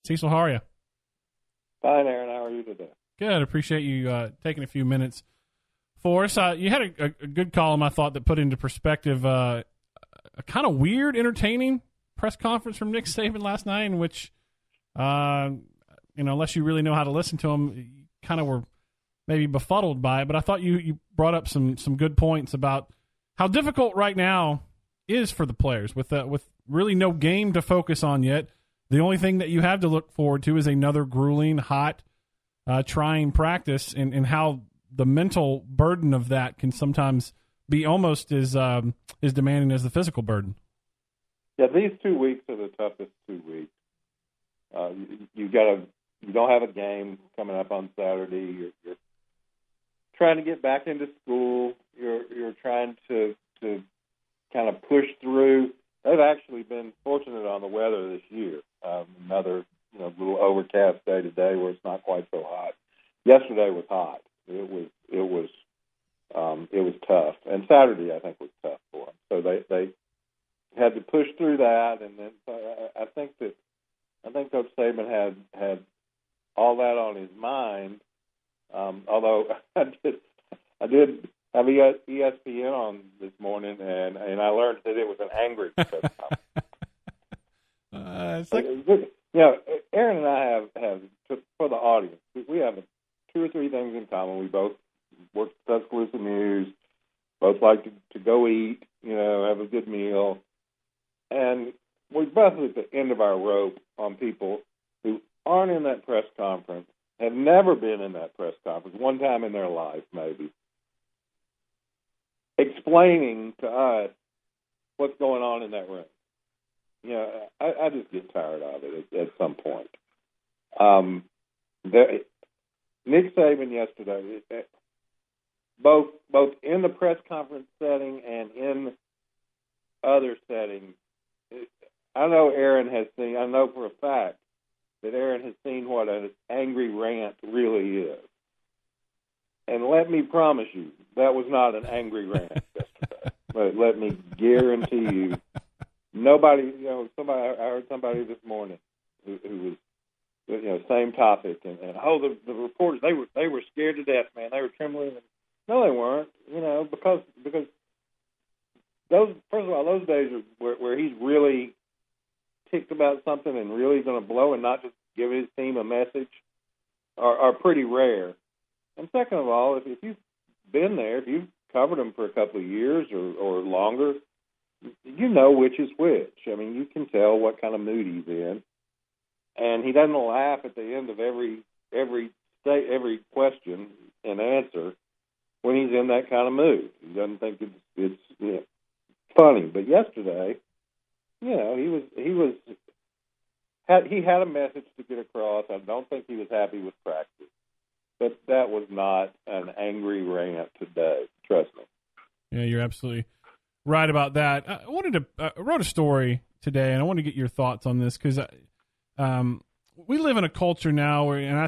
Cecil, how are you? Fine, Aaron. How are you today? Good. Appreciate you taking a few minutes for us. You had a good column, I thought, that put into perspective a kind of weird, entertaining press conference from Nick Saban last night, in which, unless you really know how to listen to him, you kind of were maybe befuddled by it. But I thought you brought up some good points about how difficult right now is for the players with really no game to focus on yet. The only thing that you have to look forward to is another grueling, hot, trying practice, and how the mental burden of that can sometimes be almost as demanding as the physical burden. Yeah, these 2 weeks are the toughest 2 weeks. You don't have a game coming up on Saturday. You're trying to get back into school. You're trying to kind of push through. They've actually been fortunate on the weather this year. Another little overcast day today where it's not quite so hot. Yesterday was hot. It was tough, and Saturday I think was tough for them. So they had to push through that, and then I think Coach Saban had all that on his mind. Although I did have ESPN on this morning, and I learned that it was an angry press conference. It's like, Aaron and I have for the audience, we have 2 or 3 things in common. We both work at Tuscaloosa News, both like to go eat, have a good meal, and we're both at the end of our rope on people who aren't in that press conference, have never been in that press conference, one time in their life maybe, explaining to us what's going on in that room. I just get tired of it at some point. Nick Saban yesterday, both in the press conference setting and in other settings, I know for a fact that Aaron has seen what an angry rant really is. And let me promise you, that was not an angry rant yesterday. But let me guarantee you, nobody, I heard somebody this morning who was, same topic, and the reporters, they were scared to death, man. They were trembling. No, they weren't, because those, first of all, those days where he's really ticked about something and really going to blow and not just give his team a message are pretty rare. And second of all, if you've been there, if you've covered him for a couple of years or longer, you know which is which. I mean, you can tell what kind of mood he's in. And he doesn't laugh at the end of every question and answer when he's in that kind of mood. He doesn't think it's funny. But yesterday, he had a message to get across. I don't think he was happy with practice. But that was not an angry rant today. Trust me. Yeah, you're absolutely right about that. I wrote a story today, and I want to get your thoughts on this because we live in a culture now where, and I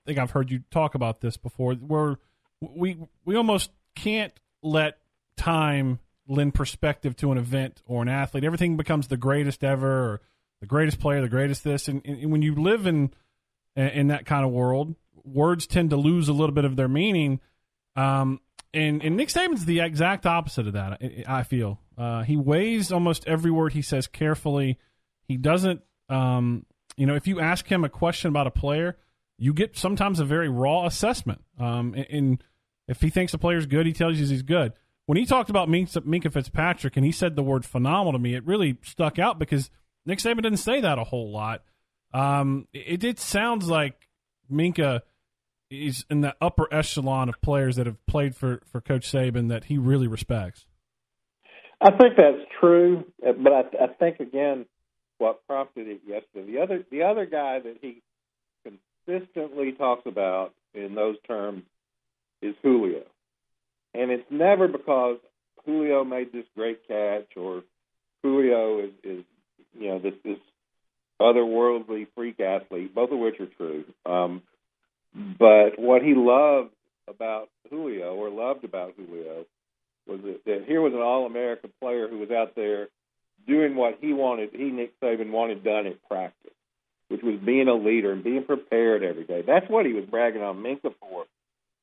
think I've heard you talk about this before, where we almost can't let time lend perspective to an event or an athlete. Everything becomes the greatest ever, or the greatest player, the greatest this, and when you live in that kind of world, words tend to lose a little bit of their meaning. And Nick Saban's the exact opposite of that, I feel. He weighs almost every word he says carefully. He doesn't, if you ask him a question about a player, you get sometimes a very raw assessment. And if he thinks a player's good, he tells you he's good. When he talked about Minkah Fitzpatrick and he said the word phenomenal to me, it really stuck out because Nick Saban didn't say that a whole lot. It sounds like Minkah is in the upper echelon of players that have played for Coach Saban that he really respects. I think that's true, but I think, again, what prompted it yesterday, the other guy that he consistently talks about in those terms is Julio. And it's never because Julio made this great catch or Julio is this otherworldly freak athlete, both of which are true. But what he loved about Julio was that here was an All-American player who was out there doing what Nick Saban wanted done at practice. which was being a leader and being prepared every day. That's what he was bragging on Minka for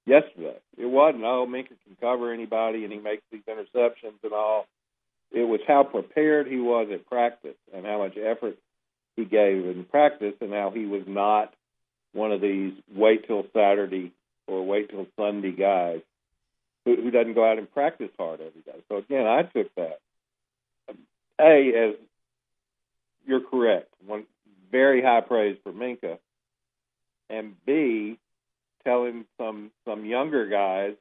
yesterday. It wasn't, oh, Minka can cover anybody and he makes these interceptions and all. It was how prepared he was at practice and how much effort he gave in practice, and how he was not one of these wait till Saturday or wait till Sunday guys who doesn't go out and practice hard every day. So, again, I took that. As you're correct, one very high praise for Minka, and B, telling some younger guys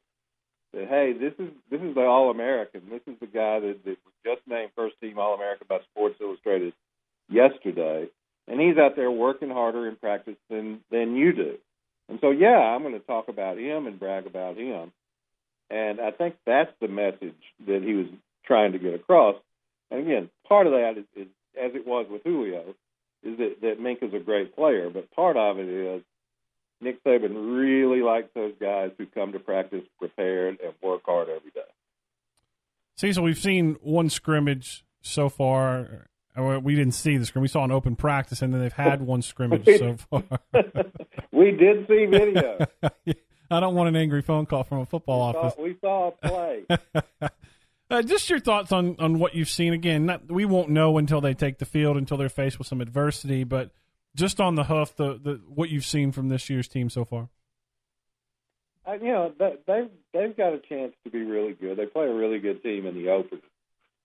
that, hey, this is the All-American. This is the guy that was just named first-team All-American by Sports Illustrated yesterday, and he's out there working harder in practice than you do. And so, yeah, I'm going to talk about him and brag about him. And I think that's the message that he was trying to get across. And, again, part of that is as it was with Julio, is that Minka's a great player. But part of it is Nick Saban really likes those guys who come to practice prepared and work hard every day. Cecil, we've seen one scrimmage so far. We didn't see the scrimmage. We saw an open practice, and then they've had one scrimmage so far. We did see video. I don't want an angry phone call from a football office. We saw a play. Just your thoughts on what you've seen. Again, we won't know until they take the field, until they're faced with some adversity, but just on the hoof, what you've seen from this year's team so far. They've got a chance to be really good. They play a really good team in the opener,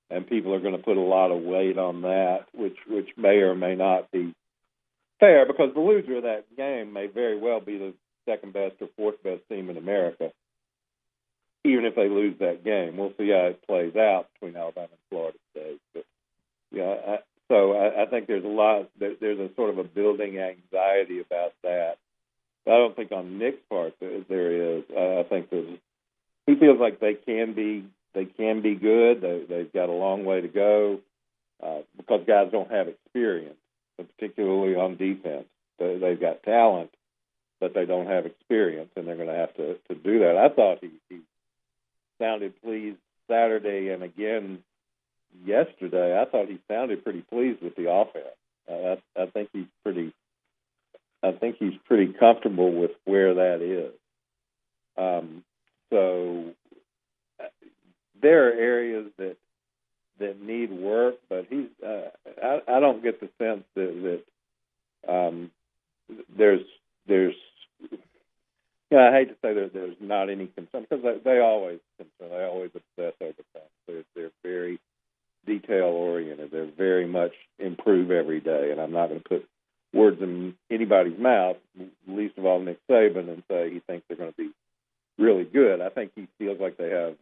and people are going to put a lot of weight on that, which may or may not be fair, because the loser of that game may very well be the second best or fourth best team in America, even if they lose that game. We'll see how it plays out between Alabama and Florida State. But I think there's a sort of a building anxiety about that. I don't think on Nick's part there is. I think that he feels like they can be good. They've got a long way to go because guys don't have experience, particularly on defense. They've got talent, but they don't have experience, and they're going to have to do that. I thought he sounded pleased Saturday and again yesterday. I thought he sounded pretty pleased with the offense. I think he's pretty comfortable with where that is. So there are areas that need work, but he's. I don't get the sense that there's. I hate to say there's not any concern, because they always obsess over things. They're very detail oriented. They're very much improve every day, and I'm not going to put words in anybody's mouth, least of all Nick Saban, and say he thinks they're going to be really good. I think he feels like they have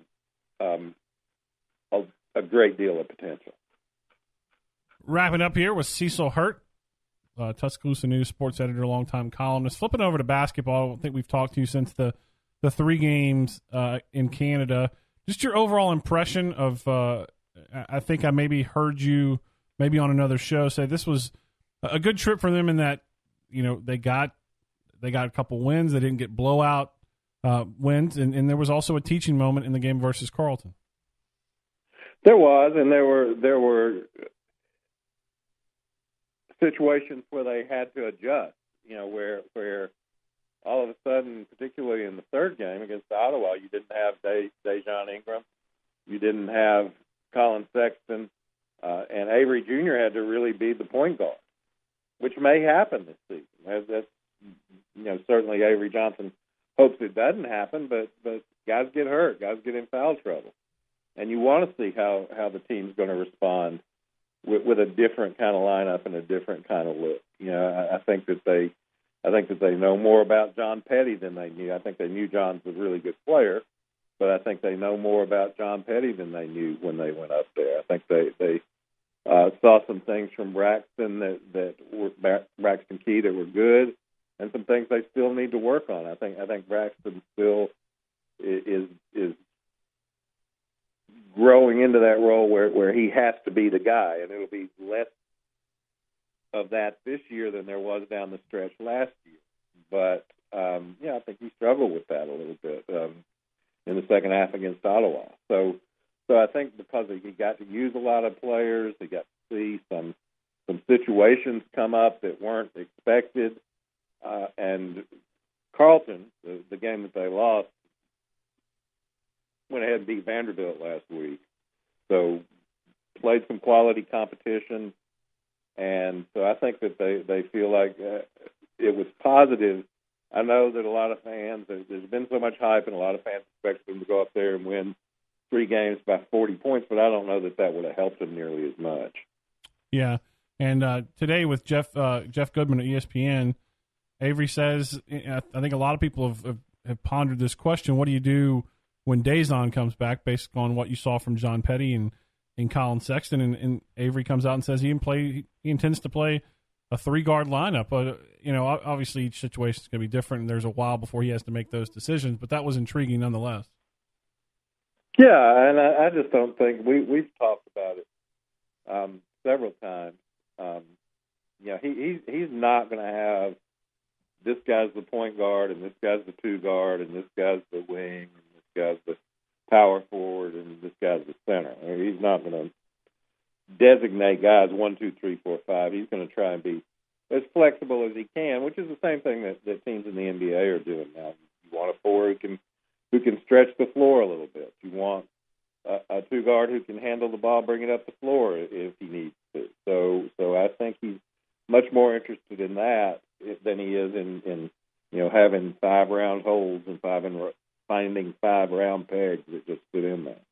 a great deal of potential. Wrapping up here with Cecil Hurt, Tuscaloosa News sports editor, longtime columnist. Flipping over to basketball, I don't think we've talked to you since the 3 games in Canada. Just your overall impression of I think I maybe heard you maybe on another show say this was a good trip for them in that, they got a couple wins. They didn't get blowout wins, and there was also a teaching moment in the game versus Carleton. There was, and there were situations where they had to adjust, where all of a sudden, particularly in the third game against Ottawa, you didn't have Dejon Ingram, you didn't have Colin Sexton, and Avery Jr. had to really be the point guard, which may happen this season. That's certainly Avery Johnson hopes it doesn't happen, but guys get hurt, guys get in foul trouble, and you want to see how the team's going to respond with a different kind of lineup and a different kind of look. I think that they know more about John Petty than they knew. I think they knew John's a really good player, but I think they know more about John Petty than they knew when they went up there. I think they saw some things from Braxton that were Braxton Key that were good, and some things they still need to work on. I think Braxton still is growing into that role where he has to be the guy, and it'll be less of that this year than there was down the stretch last year. But I think he struggled with that a little bit in the second half against Ottawa. So I think because he got to use a lot of players, he got to see some some situations come up that weren't expected, and Carlton, the game that they lost, went ahead and beat Vanderbilt last week. So played some quality competition, and so I think that they feel like it was positive. I know that a lot of fans, there's been so much hype, and a lot of fans expect them to go up there and win 3 games by 40 points, but I don't know that would have helped them nearly as much. Yeah, and today with Jeff Goodman at ESPN, Avery says, I think a lot of people have pondered this question: what do you do when Dazon comes back, based on what you saw from John Petty and Colin Sexton? And Avery comes out and says he intends to play a 3-guard lineup. But obviously each situation is going to be different, and there's a while before he has to make those decisions. But that was intriguing nonetheless. Yeah, and I just don't think we've talked about it several times. He's not going to have this guy's the point guard, and this guy's the 2 guard, and this guy's the wing, and this guy's the power forward, and this guy's the center. I mean, he's not going to designate guys 1, 2, 3, 4, 5. He's going to try and be as flexible as he can, which is the same thing that teams in the NBA are doing now. You want a 4 who can stretch the floor a little bit. You want a 2 guard who can handle the ball, bring it up the floor if he needs to. So I think he's much more interested in that than he is in having 5 round holes and finding 5 round pegs